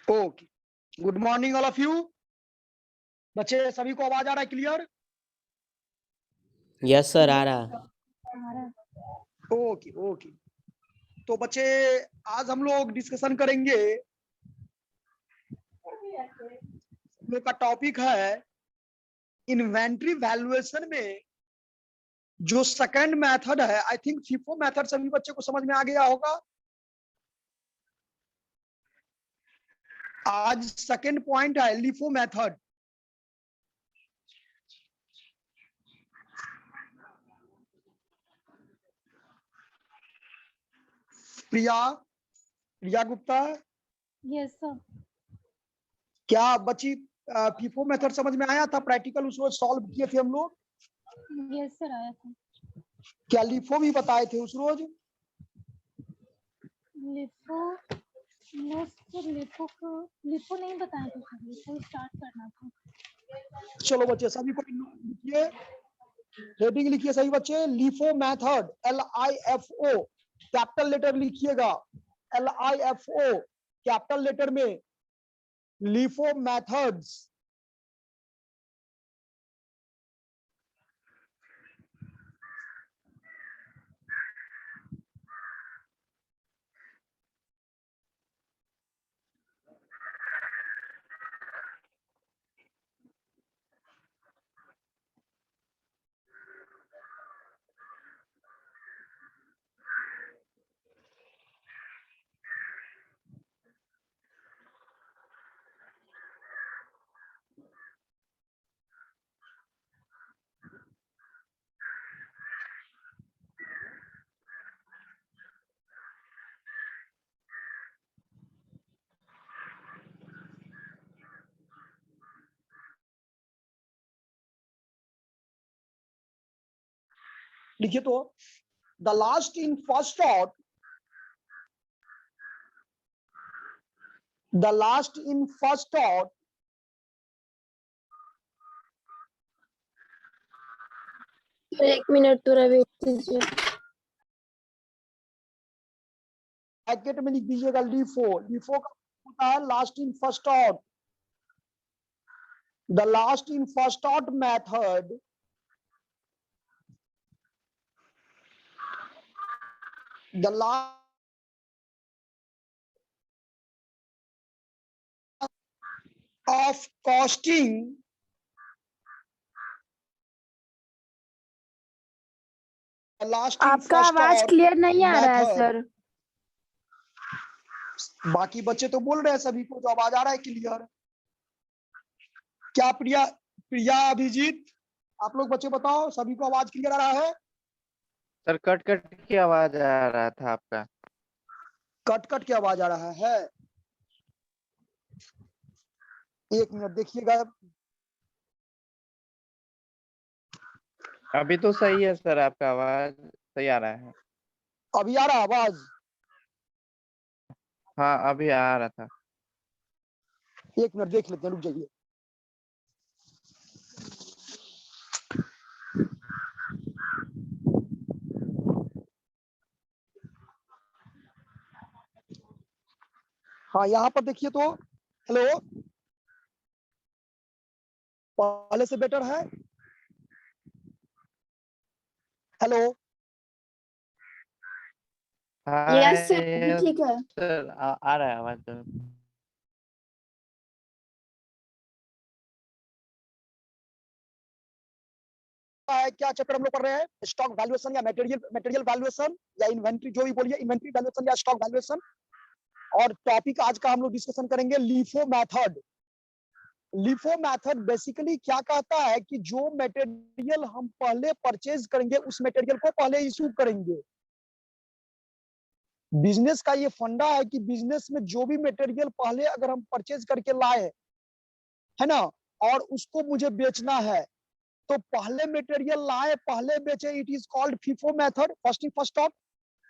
Okay, good morning all of you. बच्चे सभी को आवाज आ रहा है क्लियर? यस सर, आ रहा। Okay okay. तो बच्चे आज हम लोग डिस्कशन करेंगे, हम लोग का टॉपिक है इन्वेंट्री वैल्यूएशन में जो सेकंड मेथड है। आई थिंक फीफो मेथड सभी बच्चे को समझ में आ गया होगा। आज सेकंड पॉइंट है लिफो मेथड। प्रिया प्रिया गुप्ता, यस सर। क्या बच्ची फीफो मेथड समझ में आया था? प्रैक्टिकल उस रोज सॉल्व किए थे हम लोग। यस सर, आया था। क्या लिफो भी बताए थे उस रोज? लिफो नो सर, लिफो नहीं बताया था सर, लिफो स्टार्ट करना था। चलो बच्चे सभी को लिखिए, हेडिंग लिखिए सभी बच्चे, LIFO method, LIFO capital letter लिखिएगा, LIFO कैपिटल लेटर में, लिफो मेथड्स। लिखिए तो, the last in first out, the last in first out एक मिनट थोड़ा वेट कीजिए। ब्रैकेट में लिख दीजिएगा लिफो। लिफो का होता है last in first out. The last in first out method the last of costing the last in आपका first आवाज out क्लियर नहीं आ रहा है method। सर। बाकी बच्चे तो बोल रहे हैं, सभी को तो आवाज आ रहा है क्लियर। क्या प्रिया प्रिया अभिजीत, आप लोग बच्चे बताओ, सभी को आवाज क्लियर आ रहा है? सर कट कट की आवाज आ रहा था आपका। कट कट की आवाज आ रहा है? एक मिनट देखिएगा। अभी तो सही है सर, आपका आवाज सही आ रहा है। अभी आ रहा है आवाज? हाँ अभी आ रहा था। एक मिनट देख लेते हैं, रुक जाइए। हाँ यहाँ पर देखिए तो, हेलो, पहले से बेटर है? हेलो, हाँ यस सर, ठीक है। सर आ रहा है आवाज तो। क्या चैप्टर हम लोग पढ़ रहे हैं? स्टॉक वैल्यूएशन या मटेरियल वैल्यूएशन या इन्वेंट्री, जो भी बोलिए, इन्वेंट्री वैल्यूएशन या स्टॉक वैल्यूएशन। और टॉपिक आज का हम लोग डिस्कशन करेंगे LIFO method. LIFO method basically क्या कहता है कि जो मटेरियल हम पहले परचेज करेंगे उस मटेरियल को पहले इशू करेंगे। बिजनेस का ये फंडा है कि बिजनेस में जो भी मटेरियल पहले अगर हम परचेज करके लाए, है ना, और उसको मुझे बेचना है, तो पहले मटेरियल लाए पहले बेचे, it is called FIFO method, first in first out.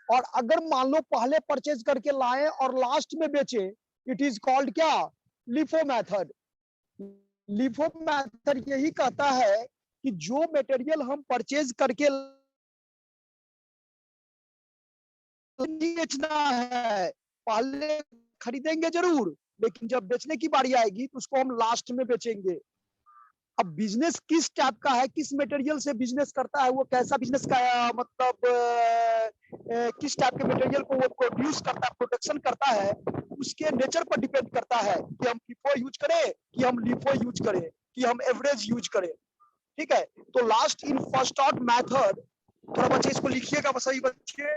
और अगर मान लो पहले परचेज करके लाए और लास्ट में बेचे, इट इज कॉल्ड क्या? LIFO method. लिफो मेथड यही कहता है कि जो मटेरियल हम परचेज करके बेचना है, पहले खरीदेंगे जरूर, लेकिन जब बेचने की बारी आएगी तो उसको हम लास्ट में बेचेंगे। अब बिजनेस किस टाइप का है, किस मटेरियल से बिजनेस करता है, वो कैसा बिजनेस का मतलब किस टाइप के मटेरियल को वो प्रोड्यूस करता है, प्रोडक्शन करता है, उसके नेचर पर डिपेंड करता है कि हम FIFO यूज करें, कि हम LIFO यूज करें, कि हम एवरेज यूज करें। ठीक है, तो last in first out method, थोड़ा बच्चे इसको लिखिएगा सही बच्चे।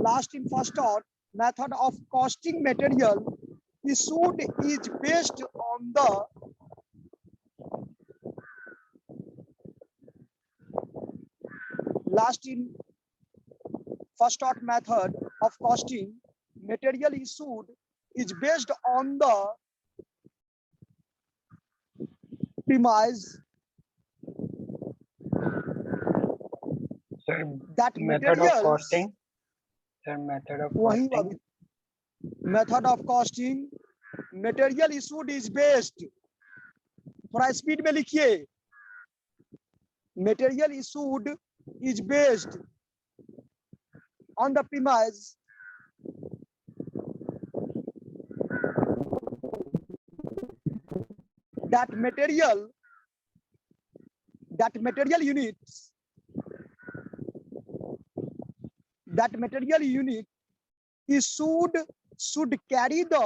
Last in first out method of costing material issued is based on the last in first out method of costing material issued is based on the premise Sir, that method of materials costing. Sir, method of वही costing. method of costing material issued is based, थोड़ा speed में लिखिए, material issued is based on the premise that material units issued should carry the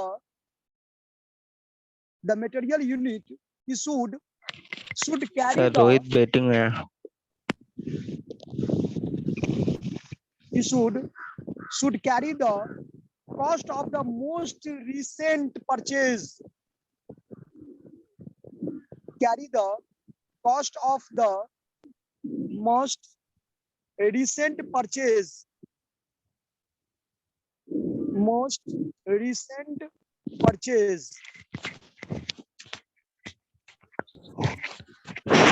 material unit issued should carry sir the Rohit batting में है। issued should carry the cost of the most recent purchase, carry the cost of the most recent purchase, most recent purchase,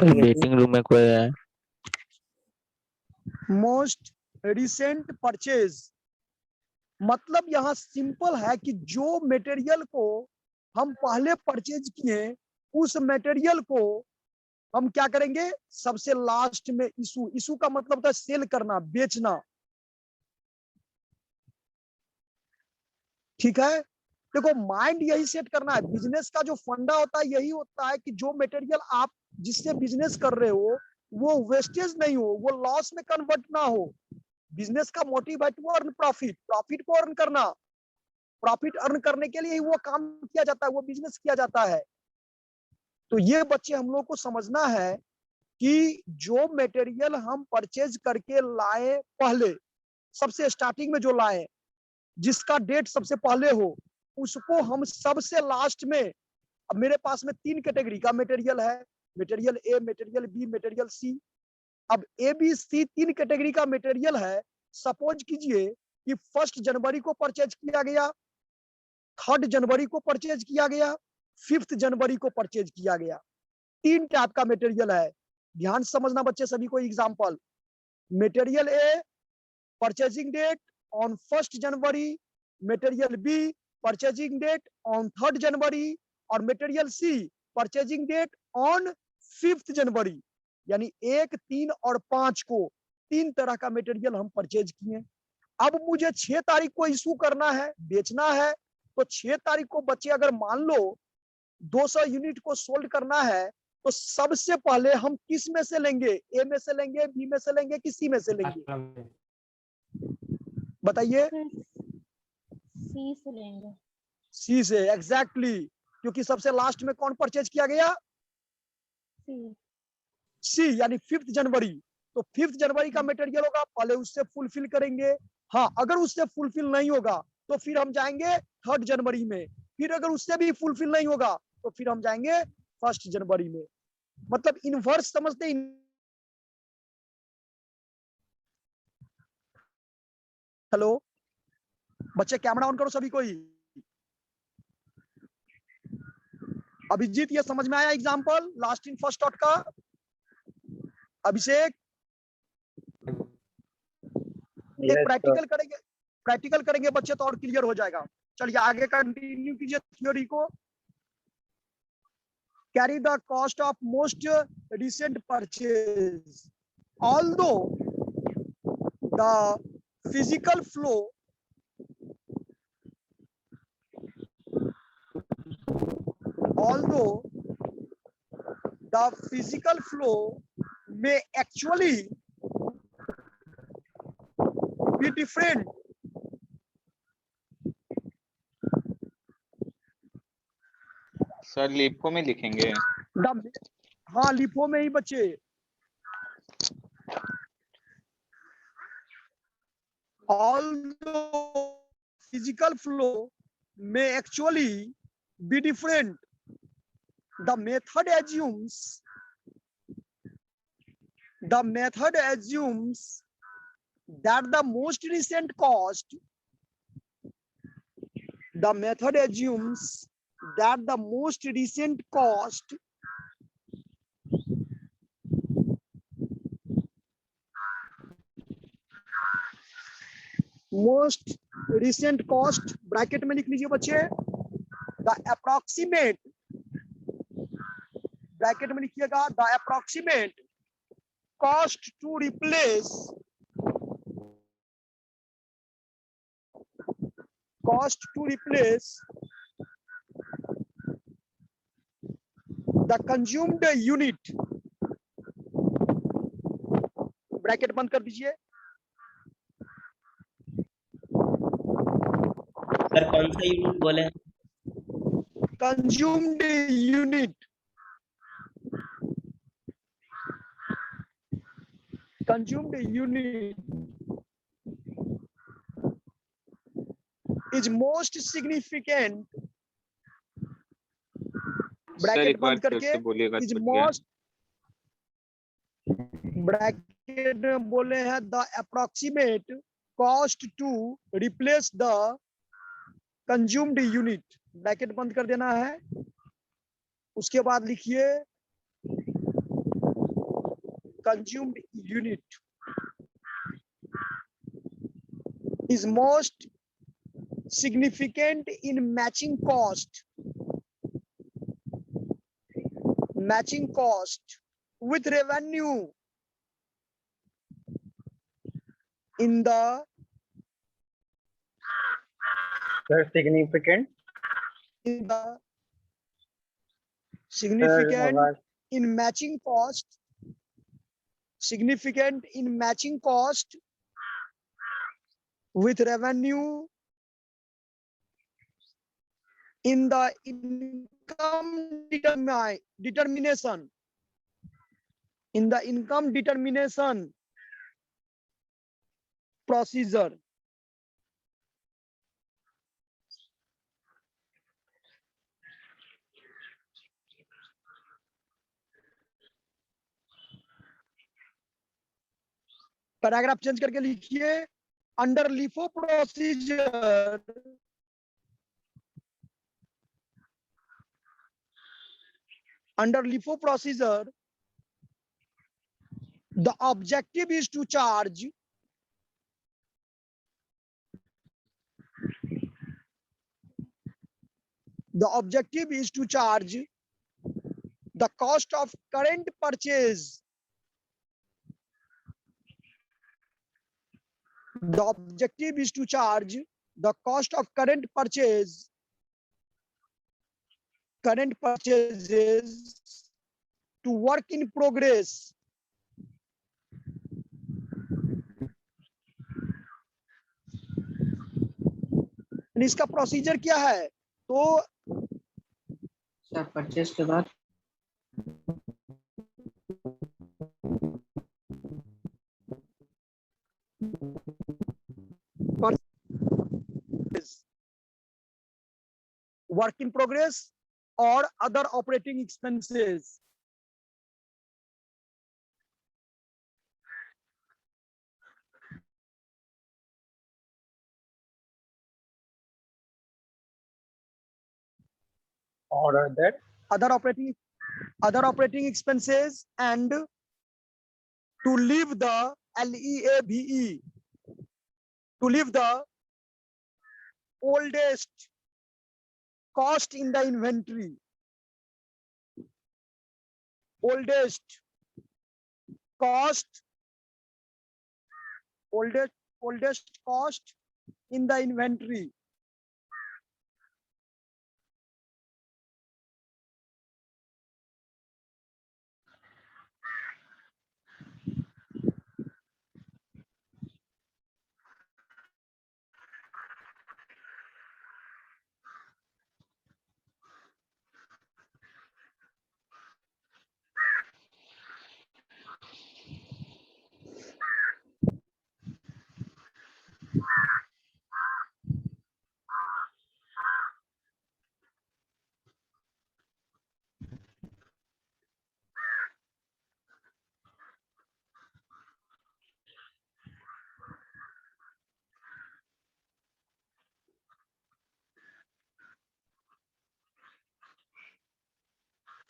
batting room में कोई है? most recent purchase मतलब यहाँ simple है कि जो मटेरियल को हम पहले परचेज किए उस मटेरियल को हम क्या करेंगे, सबसे लास्ट में इशू का मतलब होता है सेल करना, बेचना। ठीक है, देखो माइंड यही सेट करना है, बिजनेस का जो फंडा होता है यही होता है कि जो मटेरियल आप जिससे बिजनेस कर रहे हो वो वेस्टेज नहीं हो, वो लॉस में कन्वर्ट ना हो। बिजनेस का मोटिव है टू अर्न प्रॉफिट, प्रॉफिट को अर्न करना, प्रॉफिट अर्न करने के लिए ही वो काम किया जाता है, वो बिजनेस किया जाता है। तो ये बच्चे हम लोग को समझना है कि जो मटेरियल हम परचेज करके लाए पहले, सबसे स्टार्टिंग में जो लाए, जिसका डेट सबसे पहले हो, उसको हम सबसे लास्ट में, अब मेरे पास में 3 कैटेगरी का मटेरियल है, material A, material B, material C. अब ए बी सी 3 कैटेगरी का मटेरियल है। सपोज कीजिए कि 1 जनवरी को परचेज किया गया, 3 जनवरी को परचेज किया गया, 5 जनवरी को परचेज किया गया। 3 टाइप का मटेरियल है, ध्यान समझना बच्चे सभी को। Example, material A purchasing date on 1 January, material B purchasing date on 3 January और material C purchasing date on 5 January. यानी 1, 3 और 5 को 3 तरह का मटेरियल हम परचेज किए। अब मुझे 6 तारीख को इशू करना है, बेचना है, तो 6 तारीख को बच्चे अगर मान लो 200 यूनिट को सोल्ड करना है, तो सबसे पहले हम किस में से लेंगे, ए में से लेंगे, बी में से लेंगे कि सी में से लेंगे, बताइए। सी से लेंगे। सी से, एग्जैक्टली, क्योंकि सबसे लास्ट में कौन परचेज किया गया, सी, यानी 5 जनवरी। तो 5 जनवरी का मटेरियल होगा, पहले उससे फुलफिल करेंगे। हाँ, अगर उससे फुलफिल नहीं होगा तो फिर हम जाएंगे 3 जनवरी में, फिर अगर उससे भी फुलफिल नहीं होगा तो फिर हम जाएंगे 1 जनवरी में। मतलब इनवर्स समझते हैं। हेलो बच्चे, कैमरा ऑन करो सभी कोई। अभिजीत, ये समझ में आया example last in first out का? अभिषेक, एक प्रैक्टिकल करेंगे बच्चे तो और क्लियर हो जाएगा। चलिए आगे कंटिन्यू कीजिए थ्योरी को। Carry the cost of most recent purchase, although the physical flow although the physical flow may actually be different, sir lipo में लिखेंगे। हाँ लिफो में ही बच्चे, although physical flow may actually be different, the method assumes that the most recent cost ब्रैकेट में लिख लीजिए बच्चे, द अप्रोक्सीमेट, ब्रैकेट में लिखिएगा the approximate cost to replace the consumed unit, bracket बंद कर दीजिए। सर कौन सा यूनिट बोले? Consumed unit, is most significant, bracket बंद करके is most, ब्रैकेट में बोले हैं the approximate cost to replace the consumed unit, bracket बंद कर देना है। उसके बाद लिखिए consumed unit is most significant in matching cost with revenue in the significant in matching cost with revenue in the income determination procedure। Paragraph change करके लिखिए under LIFO procedure the objective is to charge the cost of current purchase, the objective is to charge the cost of current purchases to work in progress इसका procedure क्या है? तो sir purchase के बाद work in progress or other operating expenses। order that other operating expenses and to leave the LEAVE, to leave the oldest cost in the inventory, oldest cost oldest cost in the inventory.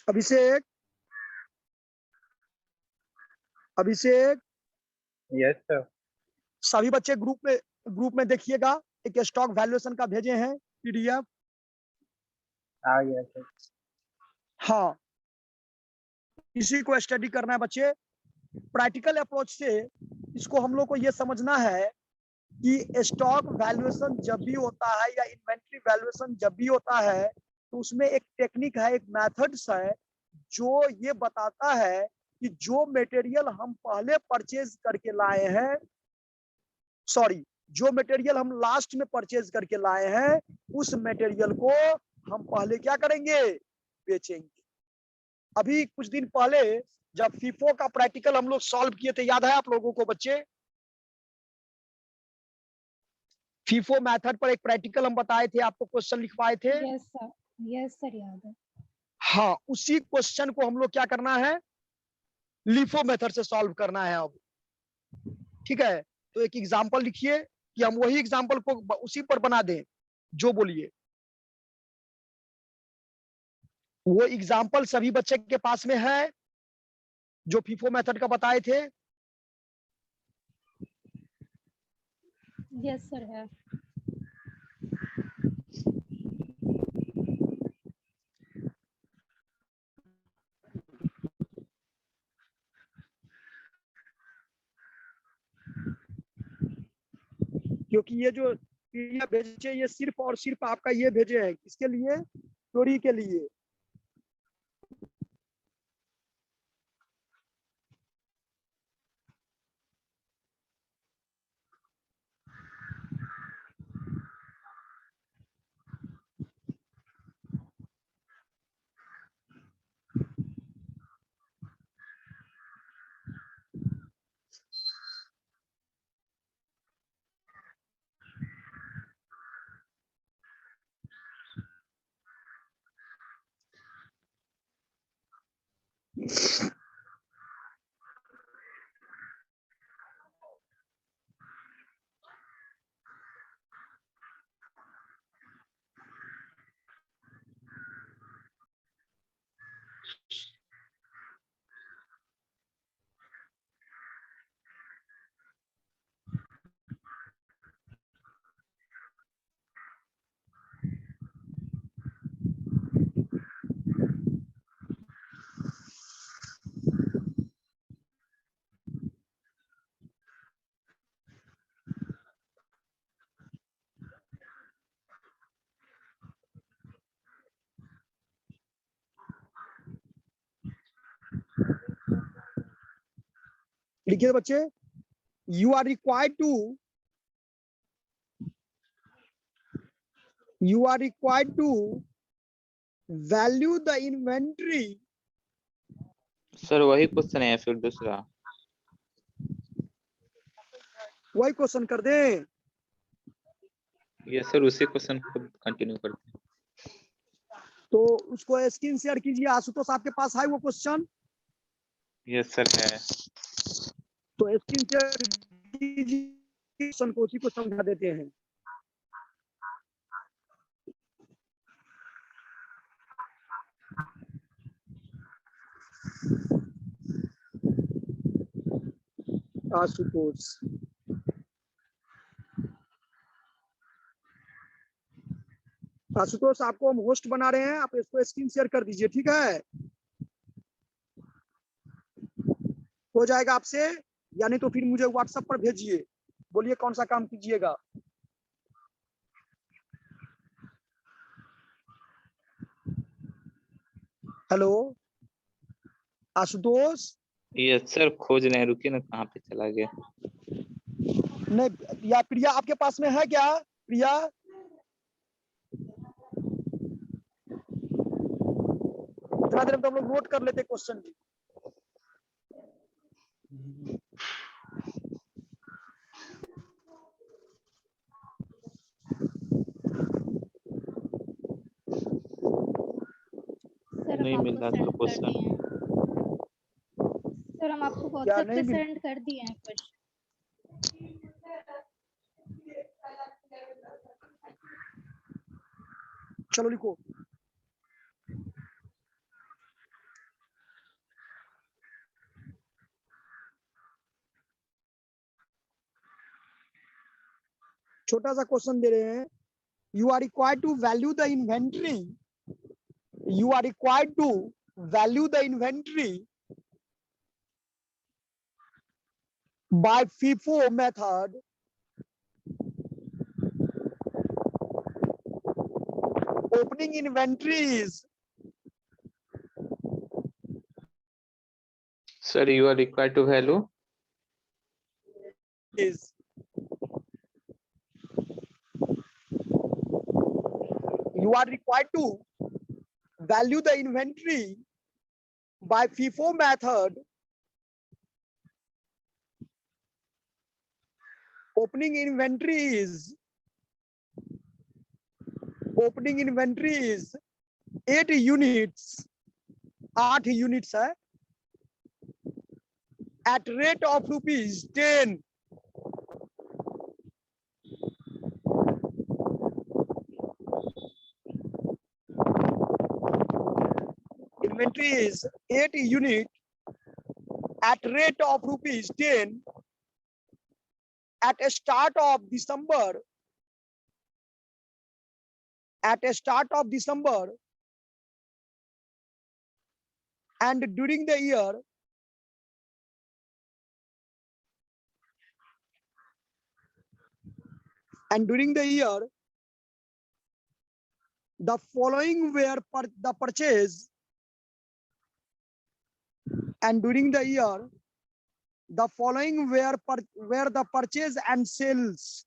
Abhishek Abhishek yes sir. सभी बच्चे group में देखिएगा, एक stock valuation का भेजे हैं PDF. आ गया sir. हाँ, इसी को स्टडी करना है बच्चे। प्रैक्टिकल अप्रोच से इसको हम लोग को ये समझना है कि स्टॉक वैल्यूएशन जब भी होता है या इन्वेंट्री वैल्यूएशन जब भी होता है तो उसमें एक टेक्निक है, एक मेथड्स है जो ये बताता है कि जो मटेरियल हम पहले परचेज करके लाए हैं, सॉरी, जो मटेरियल हम लास्ट में परचेज करके लाए हैं उस मटेरियल को हम पहले क्या करेंगे, बेचेंगे। अभी कुछ दिन पहले जब फीफो का प्रैक्टिकल हम लोग सॉल्व किए थे, याद है आप लोगों को बच्चे? फीफो मेथड पर एक प्रैक्टिकल हम बताए थे, आपको क्वेश्चन लिखवाए थे। यस सर याद है। हाँ, उसी क्वेश्चन को हम लोग क्या करना है, लीफो मेथड से सॉल्व करना है अब। ठीक है, तो एक एग्जांपल लिखिए कि हम वही एग्जांपल को उसी पर बना दें जो बोलिए। वो एग्जांपल सभी बच्चे के पास में है जो फीफो मेथड का बताए थे? यस सर है। क्योंकि ये जो पीडीएफ भेजे ये सिर्फ और सिर्फ आपका ये भेजे हैं, किसके लिए, थ्योरी के लिए। लिखिए बच्चे, you are required to value the inventory। Sir वही क्वेश्चन है फिर दूसरा? वही क्वेश्चन कर दें? ये सर उसी क्वेश्चन को कंटिन्यू करते हैं। तो उसको स्क्रीन शेयर कीजिए। आशुतोष आपके पास है वो क्वेश्चन? यस सर है। तो स्क्रीन शेयर कीजिए, क्वेश्चन को उसी को समझा देते हैं। आशुतोष, आशुतोष आपको हम होस्ट बना रहे हैं, आप इसको स्क्रीन शेयर कर दीजिए, ठीक है? हो जाएगा आपसे, या नहीं तो फिर मुझे व्हाट्सएप पर भेजिए। बोलिए कौन सा काम कीजिएगा? हेलो आशुतोष। यस सर, खोज रहे हैं, रुकिए ना, कहाँ पे चला गया? नहीं या प्रिया आपके पास में है क्या? प्रिया इतना देर में तो हम लोग नोट कर लेते क्वेश्चन भी। सर हम नहीं मिल आपको रहा सेंड तो कर दिए क्वेश्चन। हैं। सर हम आपको क्या व्हाट्सएप नहीं पे मिल? सेंड कर दिए हैं क्वेश्चन। चलो लिखो। छोटा सा क्वेश्चन दे रहे हैं। You are required to value the inventory. You are required to value the inventory by FIFO method opening inventories sir you are required to value is you are required to value the inventory by FIFO method opening inventories 8 units 8 units है at rate of ₹10 inventory is 8 unit at rate of ₹10 at a start of December and during the year the following were the purchase and during the year the following were the purchase and sales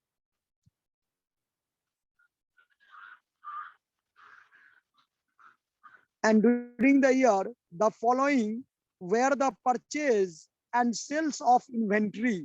and during the year the following were the purchase and sales of inventory.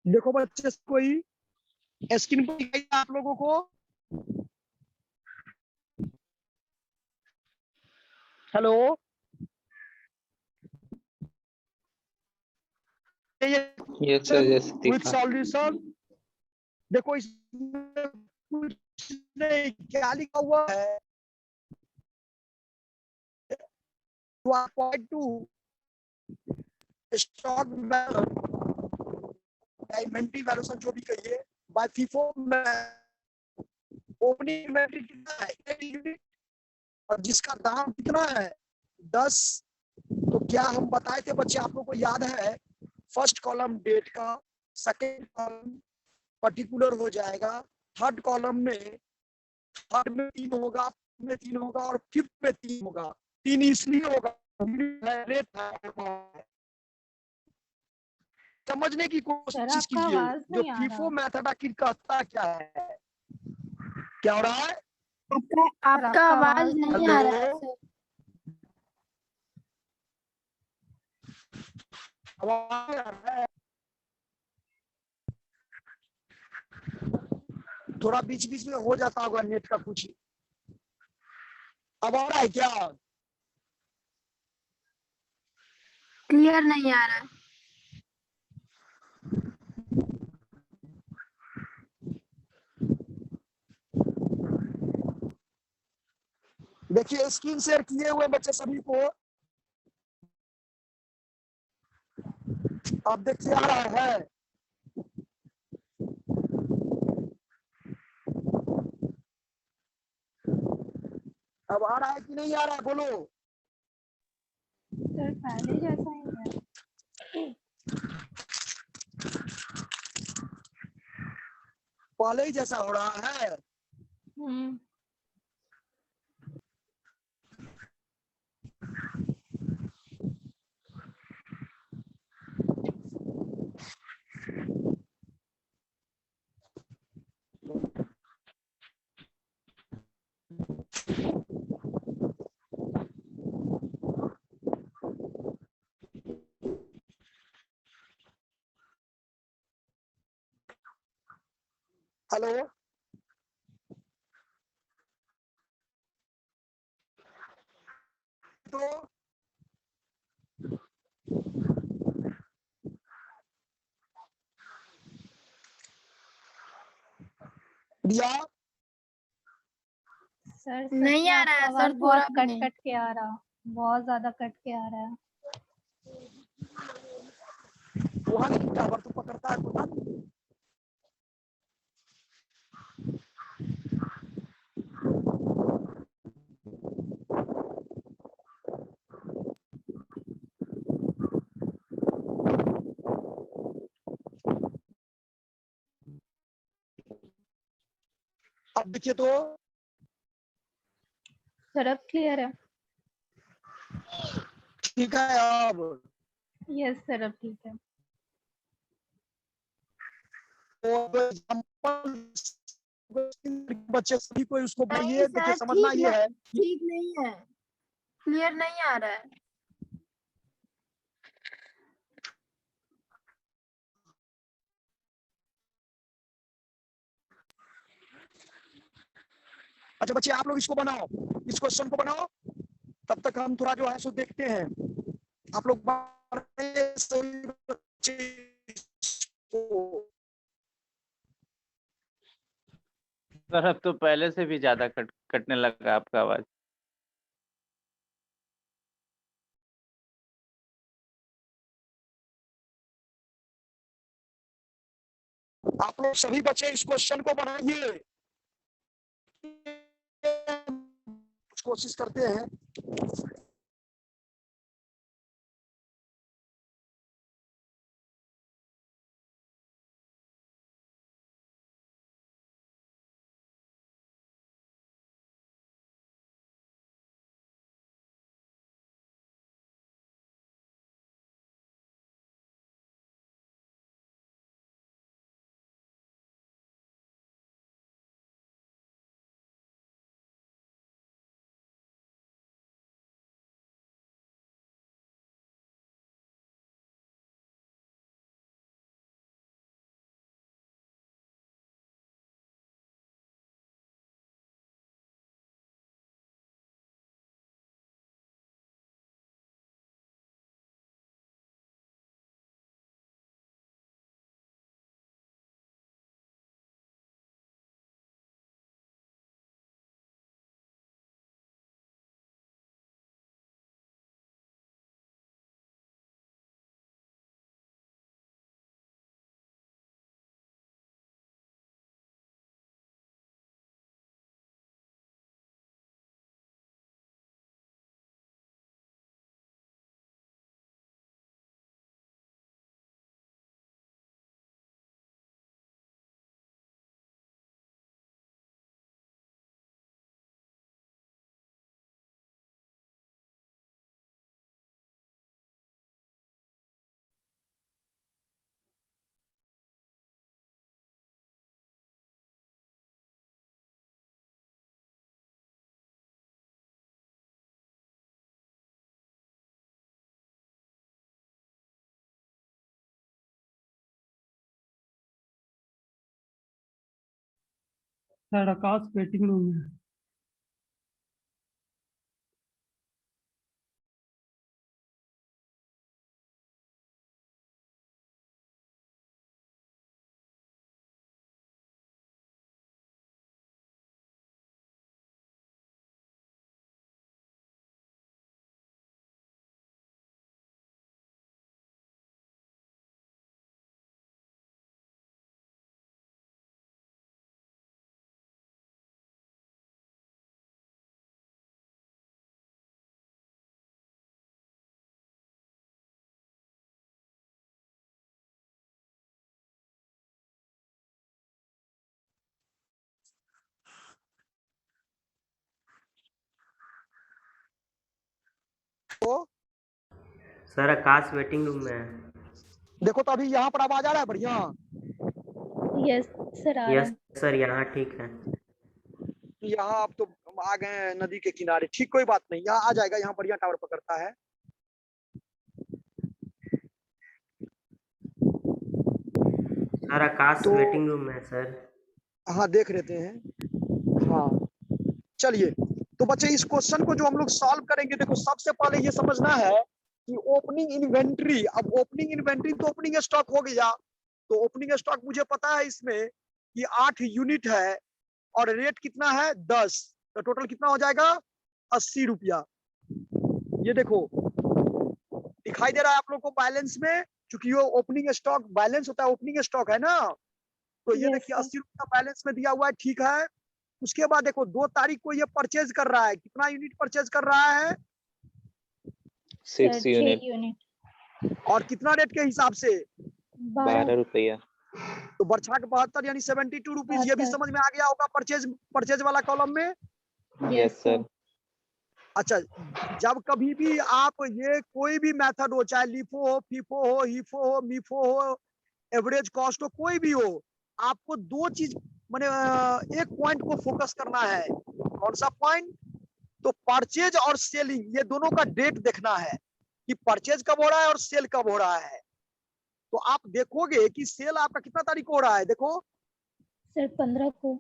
देखो बच्चे कोई screen पर दिखाई आप लोगों को। Hello yes sir, जैसे with दिखा। सॉल्यूशन देखो इसमें कुछ नहीं क्या लिखा हुआ है you are required to stock inventory valuation जो भी कहिए बाय FIFO में ओपनिंग इन्वेंटरी कितना है 8 यूनिट और जिसका दाम कितना है 10। तो क्या हम बताए थे बच्चे आप लोगों को याद है? फर्स्ट कॉलम डेट का, सेकेंड कॉलम पर्टिकुलर हो जाएगा, थर्ड कॉलम में 3 होगा, में 3 होगा और फिफ्थ में 3 होगा। 3 इसलिए होगा रेट है। समझने की कोशिश आपका कीजिए आवाज जो नहीं आ FIFO रहा। मेथड आखिर कहता क्या है? क्या हो रहा है? आपका आवाज नहीं आ रहा है सर। आवाज आ रहा है? थोड़ा बीच बीच में हो जाता होगा नेट का कुछ। अब आ रहा है क्या? क्लियर नहीं आ रहा है। देखिए स्क्रीन शेयर किए हुए बच्चे सभी को, अब देखिए आ रहा है। अब आ रहा है कि नहीं आ रहा है, बोलो। सर पहले जैसा ही है। पहले ही जैसा हो रहा है। हम्म। हेलो, तो रिया, सर सच नहीं में आ रहा आपका है सर, आवाज थोड़ा बहुत भी कट नहीं। कट के आ रहा, बहुत ज्यादा कट के आ रहा है। वहां की टावर तो पकड़ता है, पता नहीं। अब देखिए तो सर अब क्लियर है? ठीक है। अब यस सर अब ठीक है। तो एग्जाम्पल बच्चे सभी को उसको नहीं बताइए। देखिए सर, समझना ये है कि ठीक नहीं है, क्लियर नहीं आ रहा है। अच्छा बच्चे आप लोग इसको बनाओ, इस क्वेश्चन को बनाओ, तब तक हम थोड़ा जो है सो देखते हैं। आप लोग बनाइए सभी बच्चे इसको। सर अब तो पहले से भी ज्यादा कटने लगा आपका आवाज। आप लोग सभी बच्चे इस क्वेश्चन को बनाइए, कोशिश करते हैं। सर आकाश वेटिंग रूम में है। तो सर आकाश वेटिंग रूम में है। देखो तो अभी यहाँ पर आवाज आ रहा है बढ़िया? यस सर आ रहा यस है। सर यहाँ ठीक है। यहाँ आप तो आ गए हैं नदी के किनारे, ठीक, कोई बात नहीं, यहाँ आ जाएगा, यहाँ बढ़िया टावर पकड़ता है। सर आकाश तो वेटिंग रूम में है सर। हाँ देख लेते हैं। हाँ चलिए, तो बच्चे इस क्वेश्चन को जो हम लोग सॉल्व करेंगे, देखो सबसे पहले ये समझना है कि ओपनिंग इन्वेंट्री, अब ओपनिंग इन्वेंट्री तो ओपनिंग स्टॉक हो गया, तो ओपनिंग स्टॉक मुझे पता है इसमें कि 8 यूनिट है और रेट कितना है 10, तो टोटल कितना हो जाएगा 80 रुपया। ये देखो दिखाई दे रहा है आप लोग को बैलेंस में, क्योंकि वो ओपनिंग स्टॉक बैलेंस होता है, ओपनिंग स्टॉक है ना, तो ये Yes, देखिए sir. 80 रुपया बैलेंस में दिया हुआ है, ठीक है। उसके बाद देखो 2 तारीख को ये परचेज कर रहा है, कितना यूनिट परचेज कर रहा है 6 सर 6 यूनिट, यूनिट और कितना रेट के हिसाब से 12 रुपया। तो बरछाक 72 यानी 72 रुपीज, ये भी 72 समझ में आ गया होगा परचेज वाला कॉलम में। Yes sir. अच्छा, जब कभी भी आप ये कोई भी मेथड हो, चाहे लिफो हो, फीफो हो, हीफो हो, मीफो हो, एवरेज कॉस्ट हो, कोई भी हो, आपको 2 चीज माने एक पॉइंट को फोकस करना है। कौन सा पॉइंट? तो परचेज और सेलिंग, ये दोनों का डेट देखना है कि परचेज कब हो रहा है और सेल कब हो रहा है। तो आप देखोगे कि सेल आपका कितना तारीख को हो रहा है, देखो सर 15 को।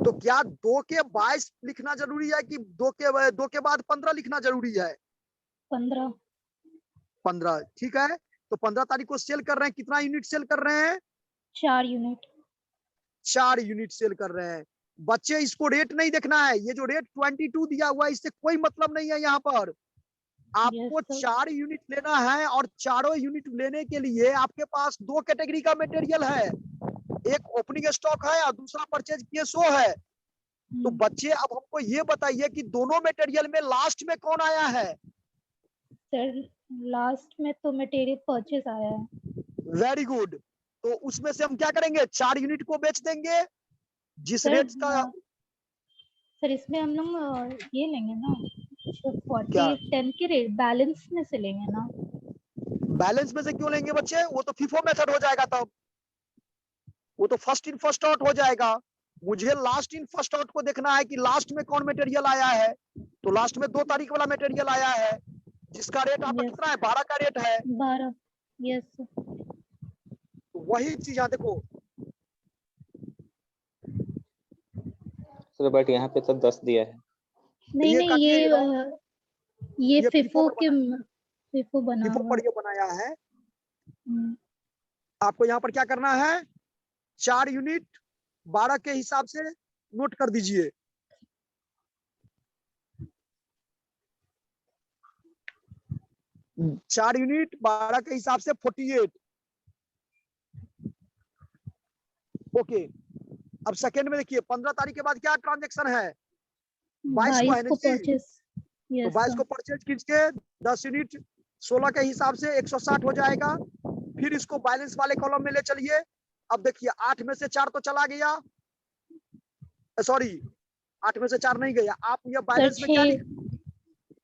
तो क्या 2 के 22 लिखना जरूरी है कि 2 के बाद 15 लिखना जरूरी है? 15, ठीक है। तो 15 तारीख को सेल कर रहे हैं, कितना यूनिट सेल कर रहे हैं 4 यूनिट 4 यूनिट सेल कर रहे हैं। बच्चे इसको रेट नहीं देखना है, ये जो रेट 22 दिया हुआ है इससे कोई मतलब नहीं है। यहाँ पर आपको Yes, sir. 4 यूनिट लेना है और चारों यूनिट लेने के लिए आपके पास 2 कैटेगरी का मटेरियल है, एक ओपनिंग स्टॉक है और दूसरा परचेज पीएसओ है। तो बच्चे अब हमको ये बताइए कि दोनों मटेरियल में लास्ट में कौन आया है? सर लास्ट में तो मटेरियल परचेज आया है। Very good. तो उसमें से हम क्या करेंगे, 4 यूनिट को बेच देंगे जिस सर रेट का। सर इसमें हम लोग ये लेंगे ना, 40 क्या? 10 के रेट बैलेंस में से लेंगे ना। बैलेंस में से क्यों लेंगे बच्चे? वो तो फीफो मेथड हो जाएगा, तब वो तो फर्स्ट इन फर्स्ट आउट हो जाएगा। मुझे लास्ट इन फर्स्ट आउट को देखना है कि लास्ट में कौन मटेरियल आया है। तो लास्ट में 2 तारीख वाला मटेरियल आया है जिसका रेट आपका Yes. कितना है, 12 का रेट है। 12। यस तो वही चीज यहाँ देखो, सर बट यहाँ पे तो 10 दिया है। नहीं नहीं काटिए, ये ये फिफो FIFO पर फिफो बना FIFO हुआ पर ये बनाया है। हम्म, आपको यहाँ पर क्या करना है, 4 यूनिट 12 के हिसाब से नोट कर दीजिए। चार यूनिट 12 के हिसाब से 48। ओके, अब सेकेंड में देखिए 15 तारीख के बाद क्या ट्रांजेक्शन है, 22 को है 22 ना को जी? परचेज। तो यस 22 को परचेज कीजिए, 10 यूनिट 16 के हिसाब से 160 हो जाएगा। फिर इसको बैलेंस वाले कॉलम में ले चलिए। अब देखिए 8 में से 4 तो चला गया, सॉरी 8 में से 4 नहीं गया। आप ये बैलेंस में क्या लिख,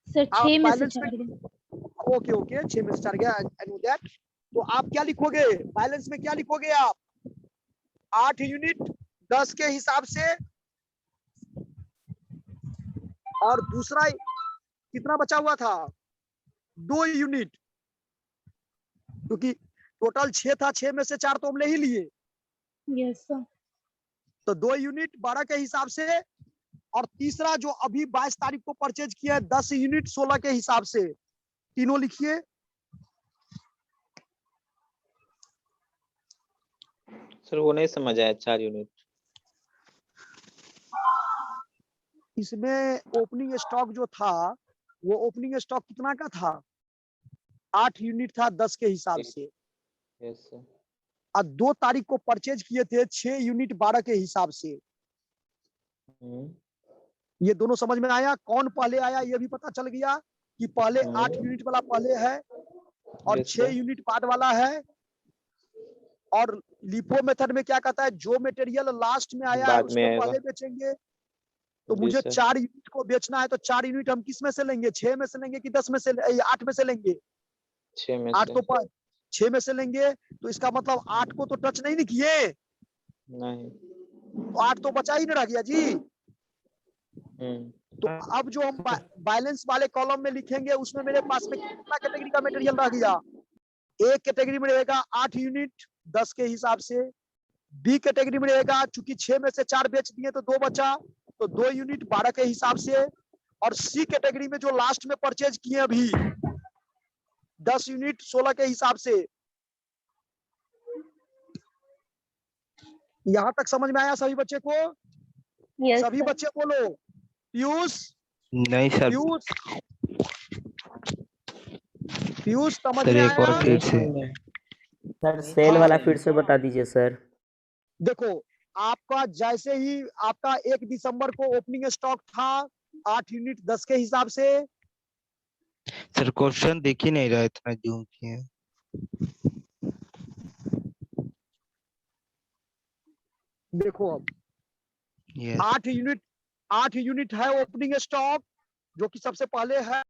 सर आप 6 में से बैलेंस 4 में, गए। ओके ओके 6 में से 4 गया, आई नो दैट। तो आप क्या लिखोगे बैलेंस में, क्या लिखोगे आप, 8 यूनिट 10 के हिसाब से, और दूसरा कितना बचा हुआ था 2 यूनिट, क्योंकि टोटल 6 था, 6 में से 4 तो हम ले ही लिए। यस सर तो 2 यूनिट 12 के हिसाब से, और तीसरा जो अभी 22 तारीख को परचेज किया है 10 यूनिट 16 के हिसाब से। तीनों लिखिए। सर वो नहीं समझ आया 4 यूनिट। इसमें ओपनिंग स्टॉक जो था वो ओपनिंग स्टॉक कितना का था? 8 यूनिट था 10 के हिसाब से। Yes sir. और 2 तारीख को परचेज किए थे 6 यूनिट 12 के हिसाब से। ये दोनों समझ में आया? कौन पहले आया ये भी पता चल गया कि पहले 8 यूनिट वाला पहले है और Yes, 6 sir. यूनिट बाद वाला है। और लिपो मेथड में क्या कहता है, जो मटेरियल लास्ट में आया है बाद में उसको आएगा। पहले बेचेंगे। तो जी, मुझे सर। 4 यूनिट को बेचना है, तो 4 यूनिट हम किस में से लेंगे? 6 में से लेंगे कि 10 में से 8 में से लेंगे? 6 में 8 से। तो 6 में से लेंगे, तो इसका मतलब 8 को तो टच नहीं किए, नहीं। तो 8 तो बचा ही नहीं रह गया जी। तो अब जो हम बैलेंस वाले कॉलम में लिखेंगे उसमें मेरे पास में कितना कैटेगरी का मटेरियल रह गया? एक कैटेगरी में रहेगा 8 यूनिट 10 के हिसाब से। बी कैटेगरी में रहेगा, चूंकि 6 में से 4 बेच दिए तो 2 बचा, तो 2 यूनिट 12 के हिसाब से। और सी कैटेगरी में जो लास्ट में परचेज किए अभी 10 यूनिट 16 के हिसाब से। यहां तक समझ में आया सभी बच्चे को? यस सभी बच्चे बोलो। पीयूष, नहीं सर। पीयूष समझ सर में एक और आया? फिर से। सर सेल वाला फिर से बता दीजिए सर। देखो, आपका जैसे ही आपका 1 दिसंबर को ओपनिंग स्टॉक था 8 यूनिट 10 के हिसाब से। सर क्वेश्चन दिख ही नहीं रहा, इतना जूम किए। देखो अब यस। 8 यूनिट है ओपनिंग स्टॉक, जो कि सबसे पहले है।